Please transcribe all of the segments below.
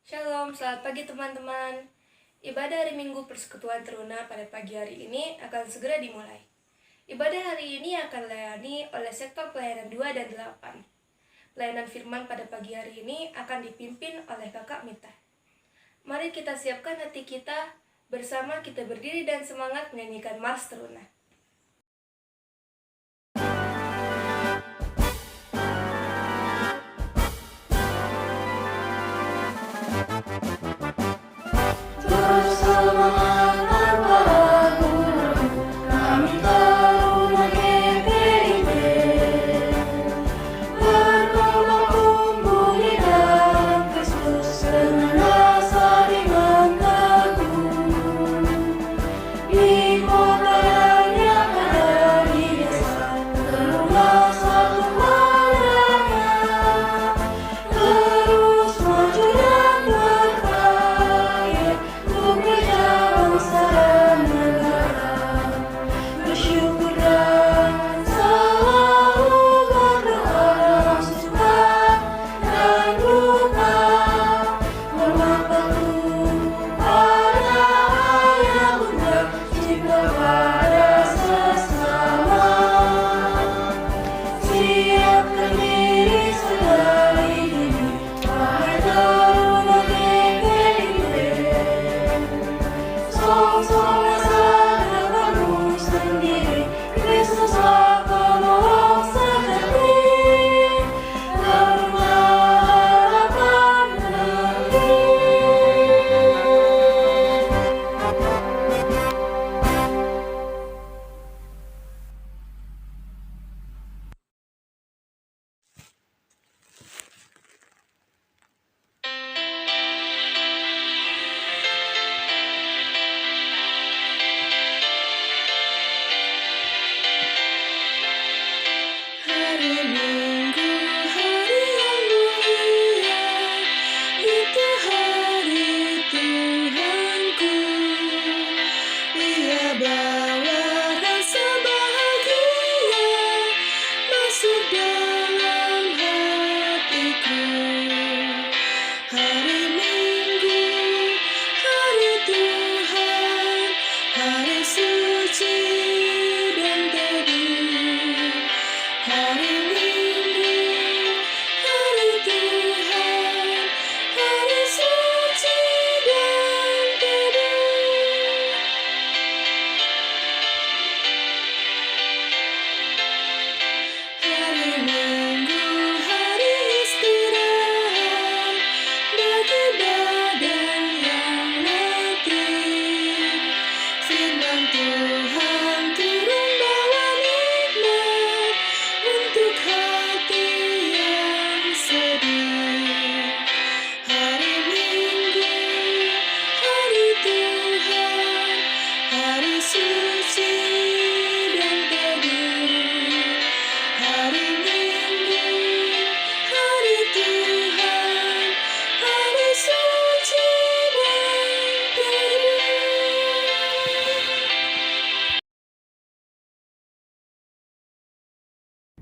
Shalom, selamat pagi teman-teman. Ibadah hari Minggu Persekutuan Teruna pada pagi hari ini akan segera dimulai. Ibadah hari ini akan dilayani oleh sektor pelayanan 2 dan 8. Pelayanan firman pada pagi hari ini akan dipimpin oleh Kakak Mita. Mari kita siapkan hati kita, bersama kita berdiri dan semangat menyanyikan Mars Teruna.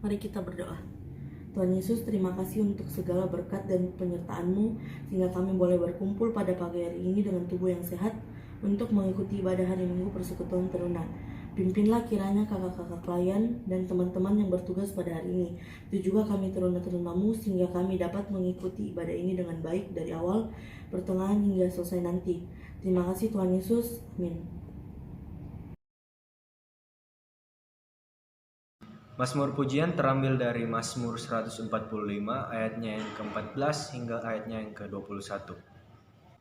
Mari kita berdoa. Tuhan Yesus, terima kasih untuk segala berkat dan penyertaan-Mu sehingga kami boleh berkumpul pada pagi hari ini dengan tubuh yang sehat untuk mengikuti ibadah hari Minggu Persekutuan Teruna. Pimpinlah kiranya kakak-kakak pelayan dan teman-teman yang bertugas pada hari ini. Itu juga kami teruna-terunamu sehingga kami dapat mengikuti ibadah ini dengan baik dari awal, pertengahan hingga selesai nanti. Terima kasih Tuhan Yesus. Amin. Mazmur pujian terambil dari Mazmur 145 ayatnya yang ke-14 hingga ayatnya yang ke-21.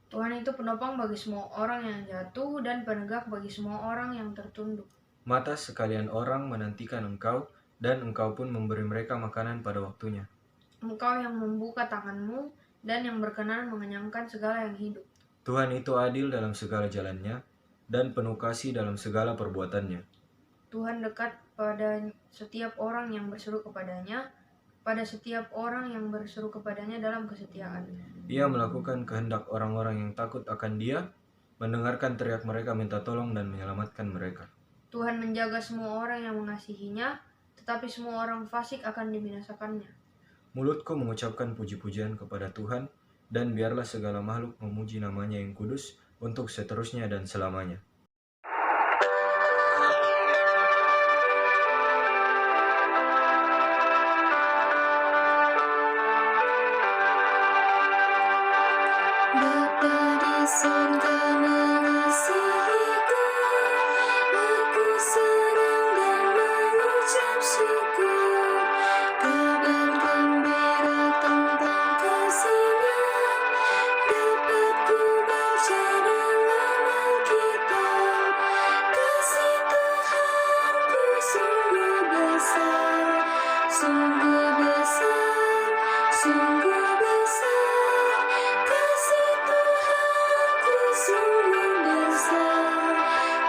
Tuhan itu penopang bagi semua orang yang jatuh dan penegak bagi semua orang yang tertunduk. Mata sekalian orang menantikan Engkau, dan Engkau pun memberi mereka makanan pada waktunya. Engkau yang membuka tangan-Mu dan yang berkenan mengenyangkan segala yang hidup. Tuhan itu adil dalam segala jalannya, dan penuh kasih dalam segala perbuatannya. Tuhan dekat pada setiap orang yang berseru kepadanya, pada setiap orang yang berseru kepadanya dalam kesetiaan. Ia melakukan kehendak orang-orang yang takut akan Dia, mendengarkan teriak mereka minta tolong dan menyelamatkan mereka. Tuhan menjaga semua orang yang mengasihinya, tetapi semua orang fasik akan dibinasakannya. Mulutku mengucapkan puji-pujian kepada Tuhan, dan biarlah segala makhluk memuji namanya yang kudus untuk seterusnya dan selamanya. Bapa di surga mengasihiku, aku senang dan mengucap syukur. Kabar gembira tentang kasih-Nya dapat ku baca dalam Alkitab. Kasih Tuhanku sungguh besar, sungguh besar, sungguh besar. Kasih Tuhanku sungguh besar,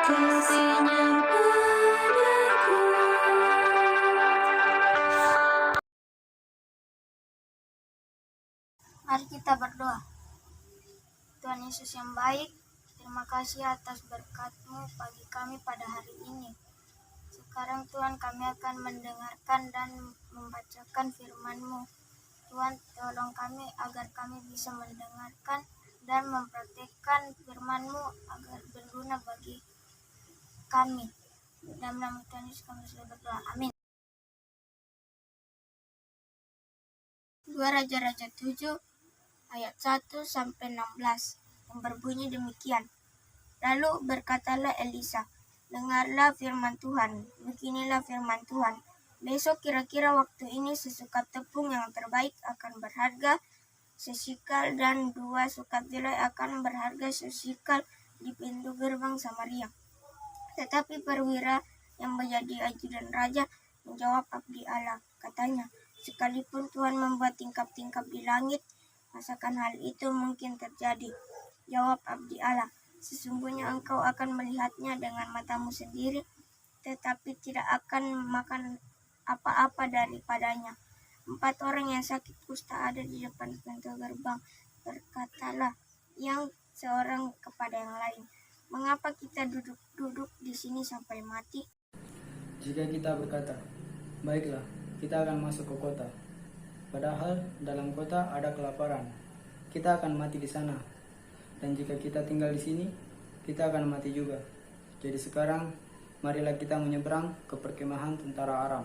kasih-Nya padaku. Mari kita berdoa. Tuhan Yesus yang baik, terima kasih atas berkat-Mu bagi kami pada hari ini. Sekarang Tuhan, kami akan mendengarkan dan membacakan firman-Mu. Tuhan, tolong kami agar kami bisa mendengarkan dan mempraktikkan firman-Mu agar berguna bagi kami. Dalam nama Tuhan Yesus kami sudah berdoa. Amin. 2 Raja-Raja 7 ayat 1 sampai 16 yang berbunyi demikian. Lalu berkatalah Elisa, dengarlah firman Tuhan. Beginilah firman Tuhan. Besok kira-kira waktu ini sesukat tepung yang terbaik akan berharga sesikal dan 2 sukat jelai akan berharga sesikal di pintu gerbang Samaria. Tetapi perwira yang menjadi ajudan raja menjawab abdi Allah. Katanya, sekalipun Tuhan membuat tingkap-tingkap di langit, masakan hal itu mungkin terjadi? Jawab abdi Allah, sesungguhnya engkau akan melihatnya dengan matamu sendiri, tetapi tidak akan makan apa-apa daripadanya. 4 orang yang sakit kusta ada di depan pintu gerbang. Berkatalah yang seorang kepada yang lain, mengapa kita duduk-duduk di sini sampai mati? Jika kita berkata, baiklah, kita akan masuk ke kota, padahal dalam kota ada kelaparan, kita akan mati di sana. Dan jika kita tinggal di sini, kita akan mati juga. Jadi sekarang, marilah kita menyeberang ke perkemahan tentara Aram.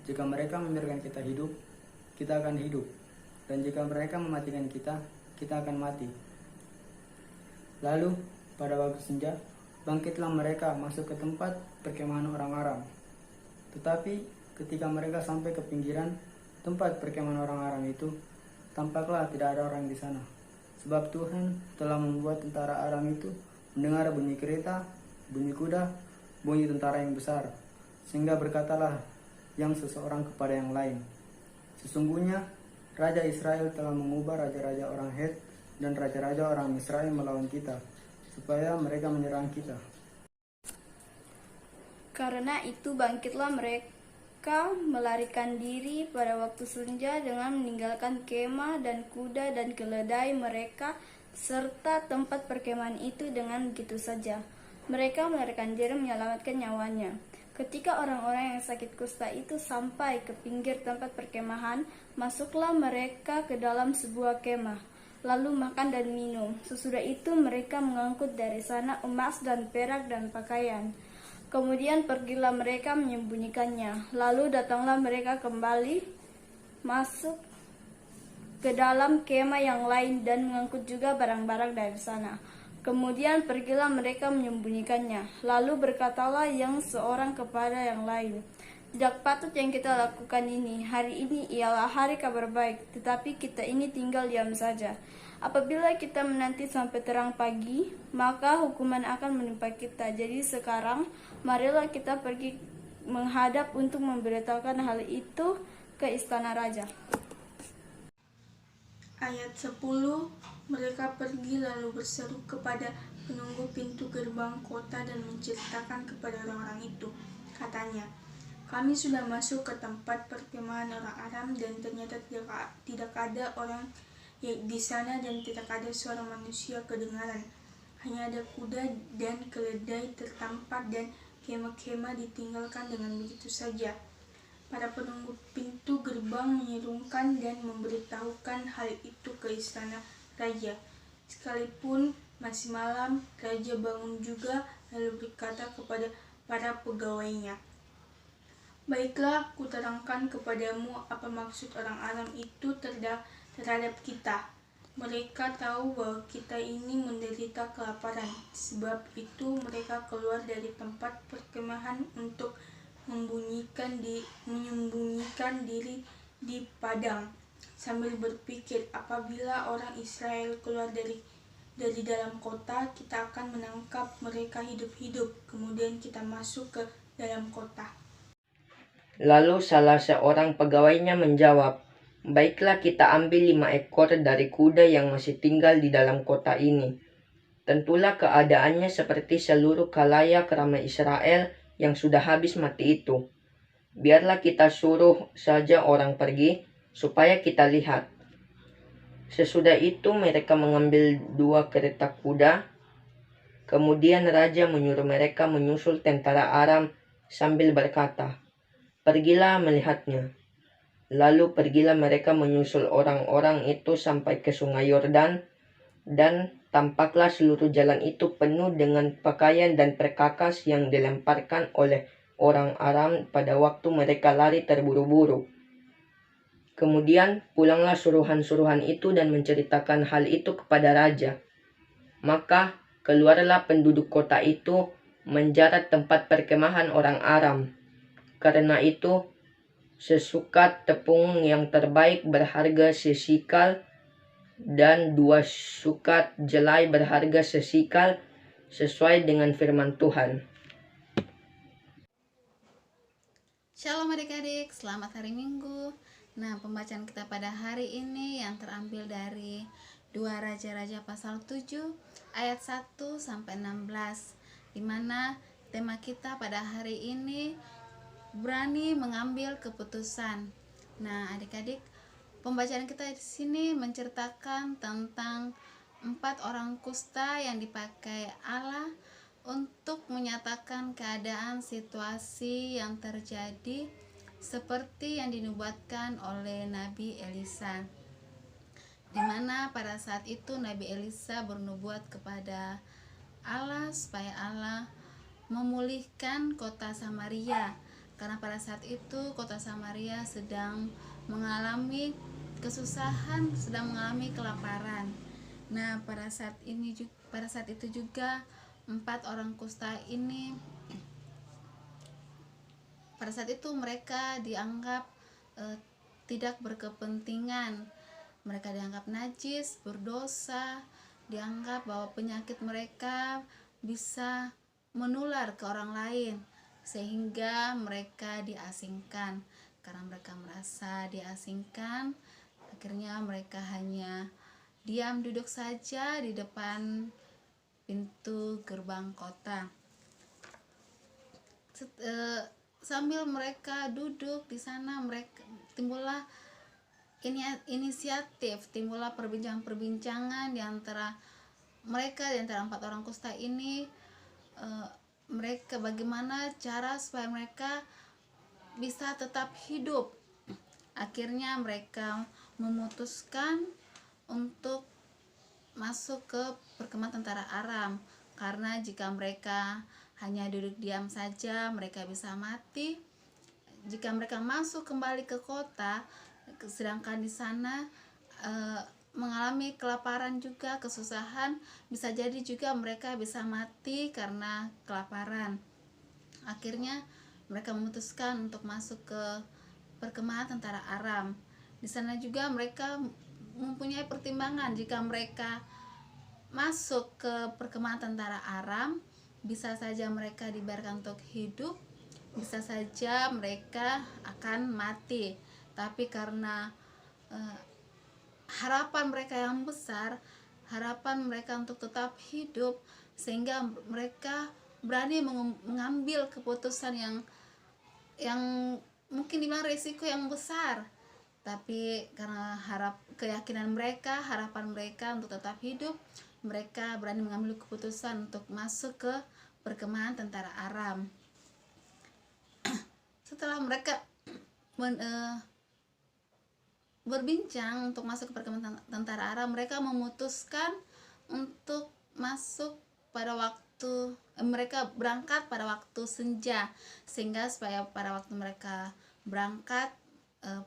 Jika mereka membiarkan kita hidup, kita akan hidup. Dan jika mereka mematikan kita, kita akan mati. Lalu, pada waktu senja, bangkitlah mereka masuk ke tempat perkemahan orang Aram. Tetapi, ketika mereka sampai ke pinggiran tempat perkemahan orang Aram itu, tampaklah tidak ada orang di sana. Sebab Tuhan telah membuat tentara Aram itu mendengar bunyi kereta, bunyi kuda, bunyi tentara yang besar. Sehingga berkatalah yang seseorang kepada yang lain, sesungguhnya Raja Israel telah mengubah raja-raja orang Het dan raja-raja orang Israel melawan kita, supaya mereka menyerang kita. Karena itu bangkitlah mereka melarikan diri pada waktu senja dengan meninggalkan kemah dan kuda dan keledai mereka serta tempat perkemahan itu dengan begitu saja. Mereka melarikan diri menyelamatkan nyawanya. Ketika orang-orang yang sakit kusta itu sampai ke pinggir tempat perkemahan, masuklah mereka ke dalam sebuah kemah, lalu makan dan minum. Sesudah itu mereka mengangkut dari sana emas dan perak dan pakaian. Kemudian pergilah mereka menyembunyikannya. Lalu datanglah mereka kembali masuk ke dalam kemah yang lain dan mengangkut juga barang-barang dari sana. Kemudian pergilah mereka menyembunyikannya. Lalu berkatalah yang seorang kepada yang lain, tidak patut yang kita lakukan ini. Hari ini ialah hari kabar baik, tetapi kita ini tinggal diam saja. Apabila kita menanti sampai terang pagi, maka hukuman akan menimpa kita. Jadi sekarang, marilah kita pergi menghadap untuk memberitahukan hal itu ke istana raja. Ayat 10, mereka pergi lalu berseru kepada penunggu pintu gerbang kota dan menceritakan kepada orang-orang itu. Katanya, kami sudah masuk ke tempat perkemahan orang Aram dan ternyata tidak ada orang di sana dan tidak ada suara manusia kedengaran. Hanya ada kuda dan keledai tertampar dan kemah-kemah ditinggalkan dengan begitu saja. Para penunggu pintu gerbang menyerungkan dan memberitahukan hal itu ke istana raja. Sekalipun masih malam, raja bangun juga lalu berkata kepada para pegawainya, "Baiklah, kuterangkan kepadamu apa maksud orang Aram itu terhadap kita. Mereka tahu bahwa kita ini menderita kelaparan. Sebab itu mereka keluar dari tempat perkemahan untuk menyembunyikan diri di padang, sambil berpikir, apabila orang Israel keluar dari dalam kota, kita akan menangkap mereka hidup-hidup, kemudian kita masuk ke dalam kota." Lalu salah seorang pegawainya menjawab, "Baiklah, kita ambil 5 ekor dari kuda yang masih tinggal di dalam kota ini. Tentulah keadaannya seperti seluruh khalayak ramai Israel yang sudah habis mati itu. Biarlah kita suruh saja orang pergi, supaya kita lihat." Sesudah itu mereka mengambil 2 kereta kuda. Kemudian raja menyuruh mereka menyusul tentara Aram sambil berkata, "Pergilah melihatnya." Lalu pergilah mereka menyusul orang-orang itu sampai ke sungai Yordan, dan tampaklah seluruh jalan itu penuh dengan pakaian dan perkakas yang dilemparkan oleh orang Aram pada waktu mereka lari terburu-buru. Kemudian pulanglah suruhan-suruhan itu dan menceritakan hal itu kepada raja. Maka keluarlah penduduk kota itu menjarat tempat perkemahan orang Aram. Karena itu, sesukat tepung yang terbaik berharga sesikal dan 2 sukat jelai berharga sesikal, sesuai dengan firman Tuhan. Shalom adik-adik, selamat hari Minggu. Nah, pembacaan kita pada hari ini yang terambil dari 2 Raja-Raja pasal 7 ayat 1 sampai 16, di mana tema kita pada hari ini berani mengambil keputusan. Nah, adik-adik, pembacaan kita di sini menceritakan tentang 4 orang kusta yang dipakai Allah untuk menyatakan keadaan situasi yang terjadi seperti yang dinubuatkan oleh Nabi Elisa, di mana pada saat itu Nabi Elisa bernubuat kepada Allah supaya Allah memulihkan kota Samaria, karena pada saat itu kota Samaria sedang mengalami kesusahan, sedang mengalami kelaparan. Nah, pada saat itu juga 4 orang kusta ini, pada saat itu mereka dianggap tidak berkepentingan. Mereka dianggap najis, berdosa, dianggap bahwa penyakit mereka bisa menular ke orang lain, sehingga mereka diasingkan. Karena mereka merasa diasingkan, akhirnya mereka hanya diam duduk saja di depan pintu gerbang kota. Sambil mereka duduk di sana, mereka timbullah inisiatif, timbullah perbincangan di antara mereka, di antara 4 orang kusta ini. Mereka bagaimana cara supaya mereka bisa tetap hidup. Akhirnya mereka memutuskan untuk masuk ke perkemahan tentara Aram, karena jika mereka hanya duduk diam saja mereka bisa mati. Jika mereka masuk kembali ke kota, sedangkan di sana mengalami kelaparan juga, kesusahan, bisa jadi juga mereka bisa mati karena kelaparan. Akhirnya mereka memutuskan untuk masuk ke perkemahan tentara Aram. Di sana juga mereka mempunyai pertimbangan, jika mereka masuk ke perkemahan tentara Aram, bisa saja mereka dibiarkan untuk hidup, bisa saja mereka akan mati. Tapi karena harapan mereka yang besar, harapan mereka untuk tetap hidup, sehingga mereka berani mengambil keputusan yang mungkin dibilang risiko yang besar. Tapi karena keyakinan mereka, harapan mereka untuk tetap hidup, mereka berani mengambil keputusan untuk masuk ke perkemahan tentara Aram. Setelah mereka berbincang untuk masuk ke perkemahan tentara Aram, mereka memutuskan untuk masuk pada waktu mereka berangkat pada waktu senja, sehingga supaya pada waktu mereka berangkat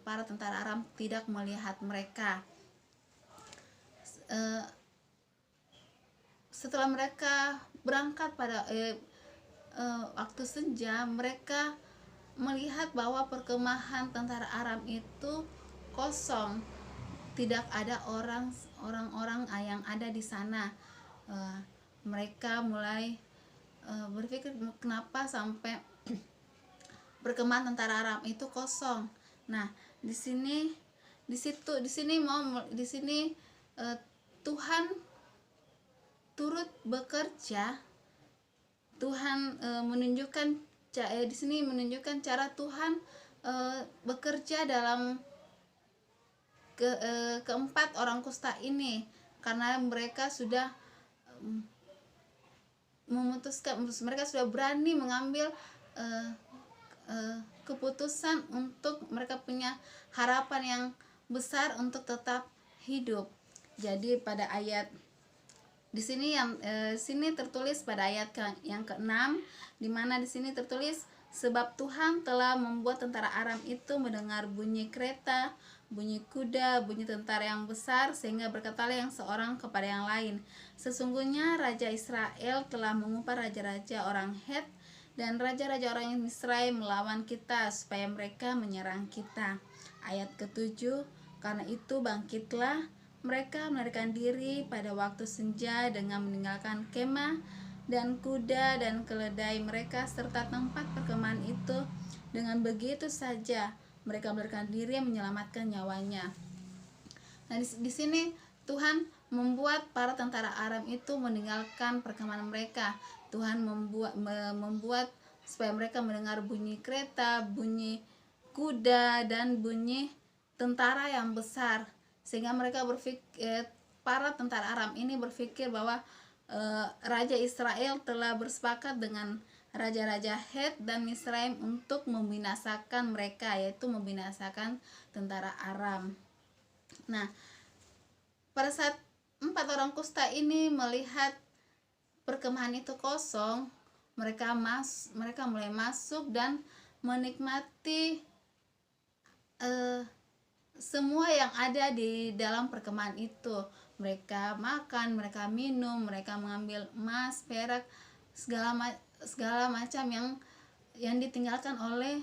para tentara Aram tidak melihat mereka. Setelah mereka berangkat pada waktu senja, mereka melihat bahwa perkemahan tentara Aram itu kosong, tidak ada orang-orang yang ada di sana. Mereka mulai berpikir kenapa sampai perkemahan tentara Aram itu kosong. Nah, di sini Tuhan turut bekerja. Tuhan menunjukkan di sini menunjukkan cara Tuhan bekerja dalam keempat orang kusta ini, karena mereka sudah memutuskan, mereka sudah berani mengambil keputusan untuk mereka punya harapan yang besar untuk tetap hidup. Jadi pada ayat di sini sini tertulis pada ayat yang ke-6, di mana di sini tertulis, sebab Tuhan telah membuat tentara Aram itu mendengar bunyi kereta, bunyi kuda, bunyi tentara yang besar, sehingga berkatalah yang seorang kepada yang lain, sesungguhnya Raja Israel telah mengupar raja-raja orang Het dan raja-raja orang Misraim melawan kita, supaya mereka menyerang kita. Ayat ke-7, karena itu bangkitlah mereka melarikan diri pada waktu senja dengan meninggalkan kemah dan kuda dan keledai mereka serta tempat perkemahan itu. Dengan begitu saja mereka melarikan diri menyelamatkan nyawanya. Nah, di sini Tuhan membuat para tentara Aram itu meninggalkan perkemahan mereka. Tuhan membuat supaya mereka mendengar bunyi kereta, bunyi kuda, dan bunyi tentara yang besar, sehingga mereka berpikir, para tentara Aram ini berpikir bahwa Raja Israel telah bersepakat dengan raja-raja Het dan Misraim untuk membinasakan mereka, yaitu membinasakan tentara Aram. Nah, pada saat 4 orang kusta ini melihat perkemahan itu kosong, mereka mulai masuk dan menikmati semua yang ada di dalam perkemahan itu. Mereka makan, mereka minum, mereka mengambil emas, perak, segala macam yang ditinggalkan oleh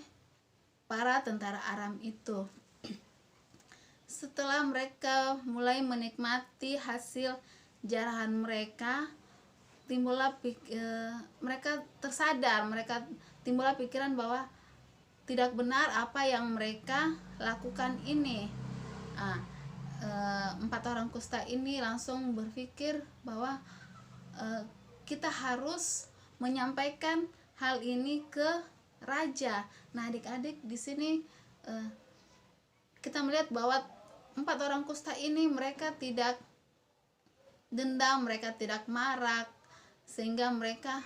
para tentara Aram itu. Setelah mereka mulai menikmati hasil jarahan mereka, mereka tersadar, mereka timbullah pikiran bahwa tidak benar apa yang mereka lakukan ini. 4 orang kusta ini langsung berpikir bahwa kita harus menyampaikan hal ini ke raja. Nah, adik-adik, di sini kita melihat bahwa 4 orang kusta ini mereka tidak dendam, mereka tidak marah, sehingga mereka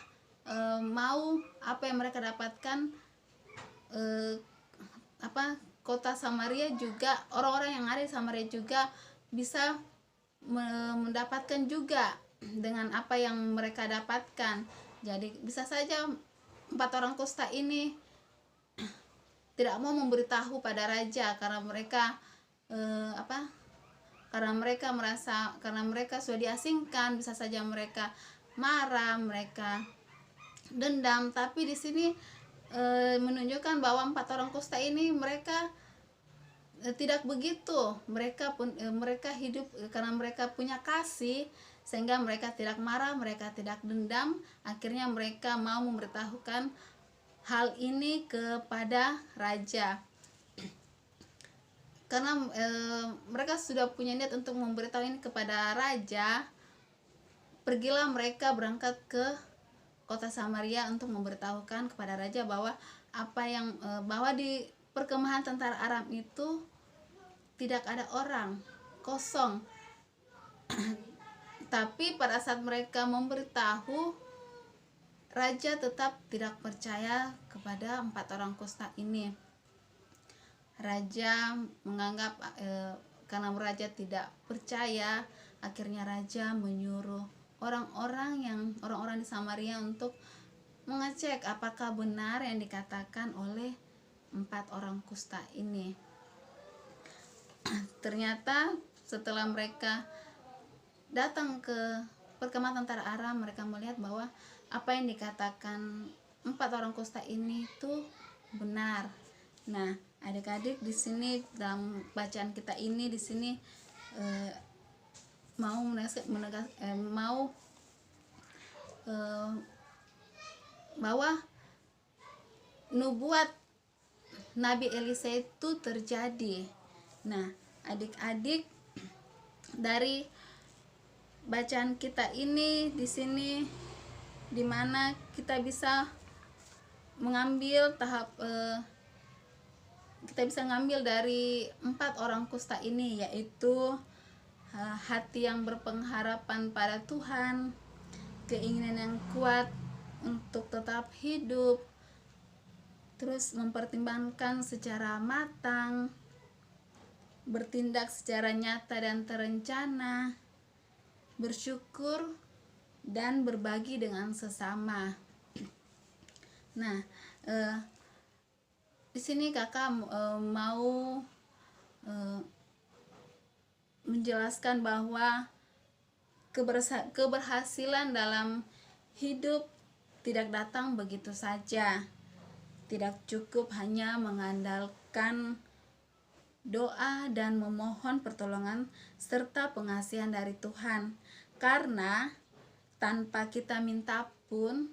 mau apa yang mereka dapatkan, kota Samaria juga, orang-orang yang ada di Samaria juga bisa mendapatkan juga dengan apa yang mereka dapatkan. Jadi bisa saja 4 orang kusta ini tidak mau memberitahu pada raja karena mereka karena mereka sudah diasingkan. Bisa saja mereka marah, mereka dendam. Tapi di sini menunjukkan bahwa 4 orang kusta ini mereka tidak begitu. Mereka hidup karena mereka punya kasih, sehingga mereka tidak marah, mereka tidak dendam. Akhirnya mereka mau memberitahukan hal ini kepada raja. Karena mereka sudah punya niat untuk memberitahu ini kepada raja, pergilah mereka berangkat ke kota Samaria untuk memberitahukan kepada raja bahwa bahwa di perkemahan tentara Aram itu tidak ada orang, kosong. Tapi pada saat mereka memberitahu, raja tetap tidak percaya kepada 4 orang kusta ini. Raja menganggap karena raja tidak percaya, akhirnya raja menyuruh orang-orang di Samaria untuk mengecek apakah benar yang dikatakan oleh 4 orang kusta ini. Ternyata setelah mereka datang ke perkemahan tentara Aram, mereka melihat bahwa apa yang dikatakan 4 orang kusta ini itu benar. Nah, adik-adik di sini dalam bacaan kita ini di sini bahwa nubuat Nabi Elisa itu terjadi. Nah, adik-adik dari bacaan kita ini di sini dimana kita bisa mengambil kita bisa ngambil dari 4 orang kusta ini, yaitu hati yang berpengharapan pada Tuhan, keinginan yang kuat untuk tetap hidup, terus mempertimbangkan secara matang, bertindak secara nyata dan terencana, bersyukur dan berbagi dengan sesama. Nah, di sini kakak mau menjelaskan bahwa keberhasilan dalam hidup tidak datang begitu saja. Tidak cukup hanya mengandalkan doa dan memohon pertolongan serta pengasihan dari Tuhan, karena tanpa kita minta pun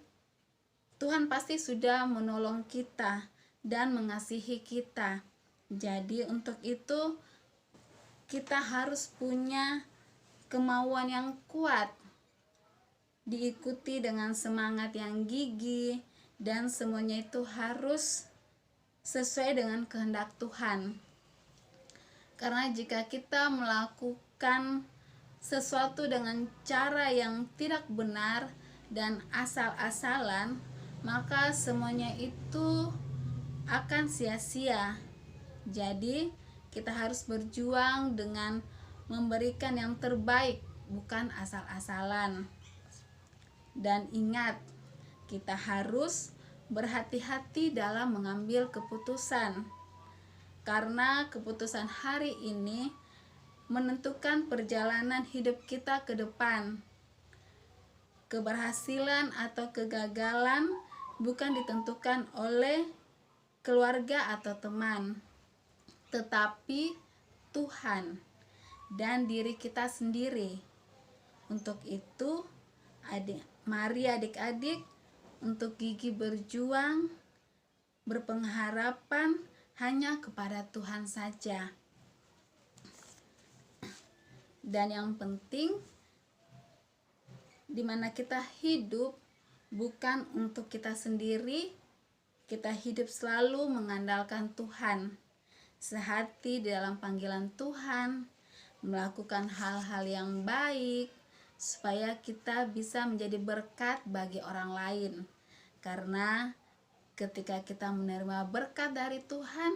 Tuhan pasti sudah menolong kita dan mengasihi kita. Jadi untuk itu kita harus punya kemauan yang kuat, diikuti dengan semangat yang gigih, dan semuanya itu harus sesuai dengan kehendak Tuhan. Karena jika kita melakukan sesuatu dengan cara yang tidak benar dan asal-asalan, maka semuanya itu akan sia-sia. Jadi kita harus berjuang dengan memberikan yang terbaik, bukan asal-asalan. Dan ingat, kita harus berhati-hati dalam mengambil keputusan, karena keputusan hari ini menentukan perjalanan hidup kita ke depan. Keberhasilan atau kegagalan bukan ditentukan oleh keluarga atau teman, tetapi Tuhan dan diri kita sendiri. Untuk itu, mari adik-adik untuk gigih berjuang, berpengharapan hanya kepada Tuhan saja. Dan yang penting, di mana kita hidup bukan untuk kita sendiri, kita hidup selalu mengandalkan Tuhan, sehati di dalam panggilan Tuhan, melakukan hal-hal yang baik, supaya kita bisa menjadi berkat bagi orang lain. Karena ketika kita menerima berkat dari Tuhan,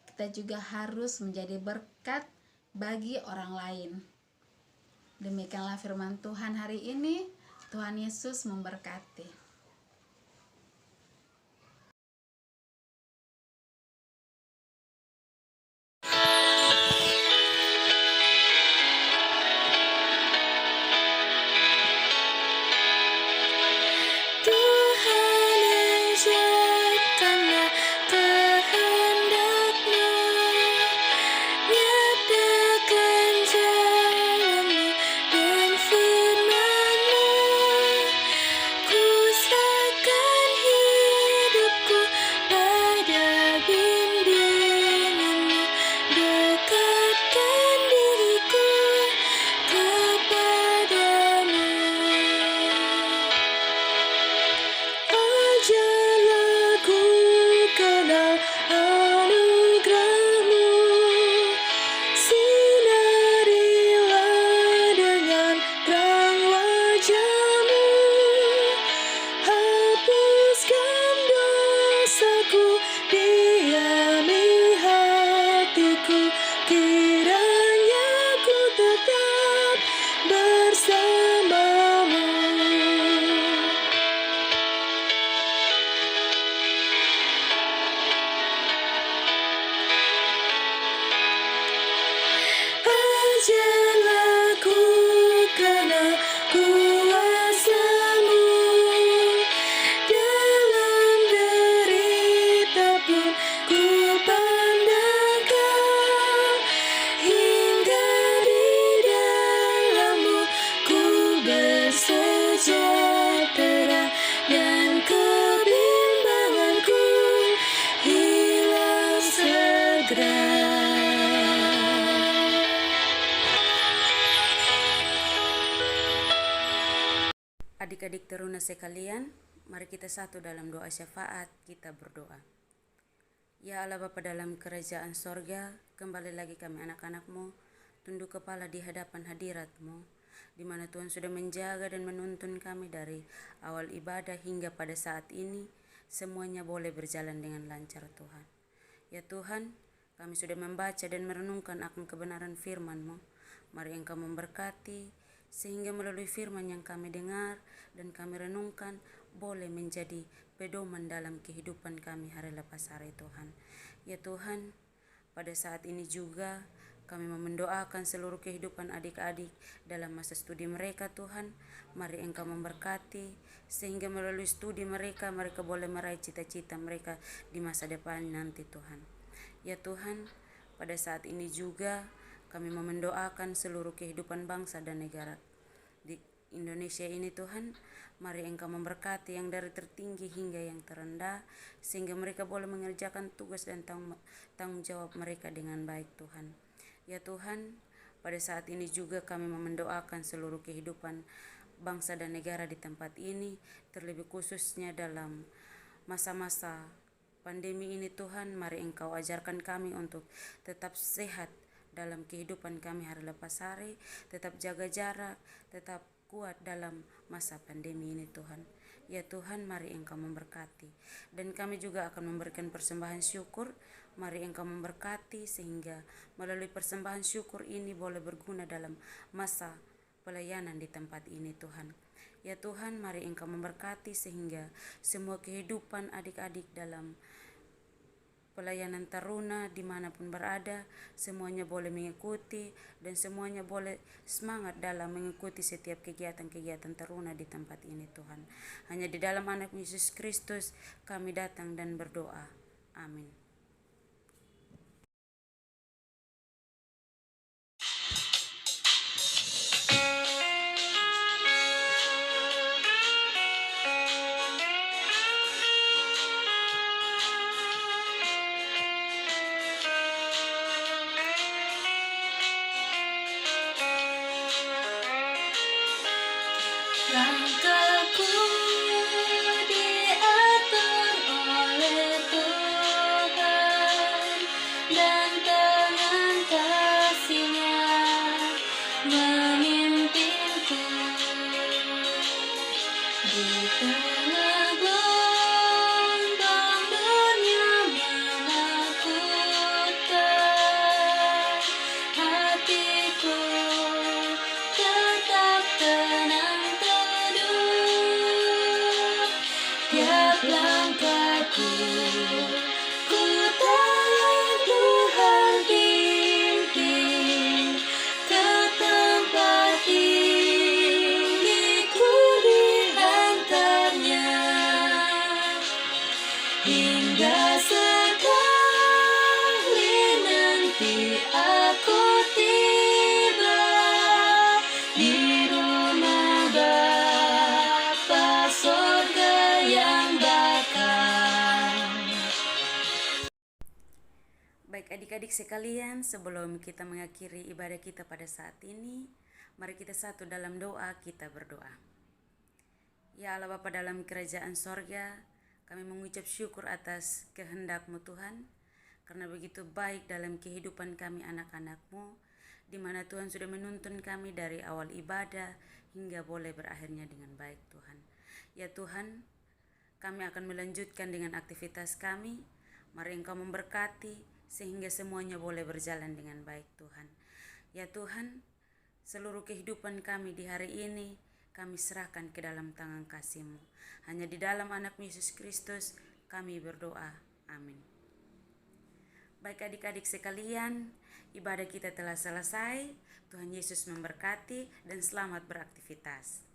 kita juga harus menjadi berkat bagi orang lain. Demikianlah firman Tuhan hari ini. Tuhan Yesus memberkati. Tuhan yang jalankanlah kehendak-Mu, nyatakan jalan-Mu dan firman-Mu. Ku adik-adik teruna sekalian, mari kita satu dalam doa syafaat, kita berdoa. Ya Allah Bapa dalam kerajaan sorga, kembali lagi kami anak-anak-Mu, tunduk kepala di hadapan hadirat-Mu, di mana Tuhan sudah menjaga dan menuntun kami dari awal ibadah hingga pada saat ini, semuanya boleh berjalan dengan lancar Tuhan. Ya Tuhan, kami sudah membaca dan merenungkan akan kebenaran firman-Mu. Mari Engkau memberkati, sehingga melalui firman yang kami dengar dan kami renungkan, boleh menjadi pedoman dalam kehidupan kami hari lepas hari Tuhan. Ya Tuhan, pada saat ini juga kami mendoakan seluruh kehidupan adik-adik dalam masa studi mereka Tuhan. Mari Engkau memberkati, sehingga melalui studi mereka boleh meraih cita-cita mereka di masa depan nanti Tuhan. Ya Tuhan, pada saat ini juga kami mendoakan seluruh kehidupan bangsa dan negara di Indonesia ini Tuhan. Mari Engkau memberkati yang dari tertinggi hingga yang terendah, sehingga mereka boleh mengerjakan tugas dan tanggung jawab mereka dengan baik Tuhan. Ya Tuhan, pada saat ini juga kami mendoakan seluruh kehidupan bangsa dan negara di tempat ini, terlebih khususnya dalam masa-masa pandemi ini Tuhan. Mari Engkau ajarkan kami untuk tetap sehat dalam kehidupan kami hari lepas hari, tetap jaga jarak, tetap kuat dalam masa pandemi ini Tuhan. Ya Tuhan, mari Engkau memberkati. Dan kami juga akan memberikan persembahan syukur. Mari Engkau memberkati, sehingga melalui persembahan syukur ini boleh berguna dalam masa pelayanan di tempat ini Tuhan. Ya Tuhan, mari Engkau memberkati, sehingga semua kehidupan adik-adik dalam pelayanan taruna dimanapun berada, semuanya boleh mengikuti dan semuanya boleh semangat dalam mengikuti setiap kegiatan-kegiatan taruna di tempat ini Tuhan. Hanya di dalam anak Yesus Kristus kami datang dan berdoa. Amin. Langkahku diatur oleh Tuhan, dan tangan kasih-Nya memimpinku. Di tengah gelombang dunia menakutkan, hatiku tetap tenang. Tiap langkahku ku tahu Tuhan pimpin ke tempat tinggi, ku dihantarnya hingga sekali nanti aku tiba di rumah Bapa sorga yang bakal. Baik adik-adik sekalian, sebelum kita mengakhiri ibadah kita pada saat ini, mari kita satu dalam doa, kita berdoa. Ya Allah Bapa dalam kerajaan sorga, kami mengucap syukur atas kehendak-Mu Tuhan, karena begitu baik dalam kehidupan kami anak-anak-Mu, di mana Tuhan sudah menuntun kami dari awal ibadah hingga boleh berakhirnya dengan baik Tuhan. Ya Tuhan, kami akan melanjutkan dengan aktivitas kami. Mari Engkau memberkati, sehingga semuanya boleh berjalan dengan baik Tuhan. Ya Tuhan, seluruh kehidupan kami di hari ini kami serahkan ke dalam tangan kasih-Mu. Hanya di dalam anak Yesus Kristus kami berdoa. Amin. Baik adik-adik sekalian, ibadah kita telah selesai. Tuhan Yesus memberkati dan selamat beraktivitas.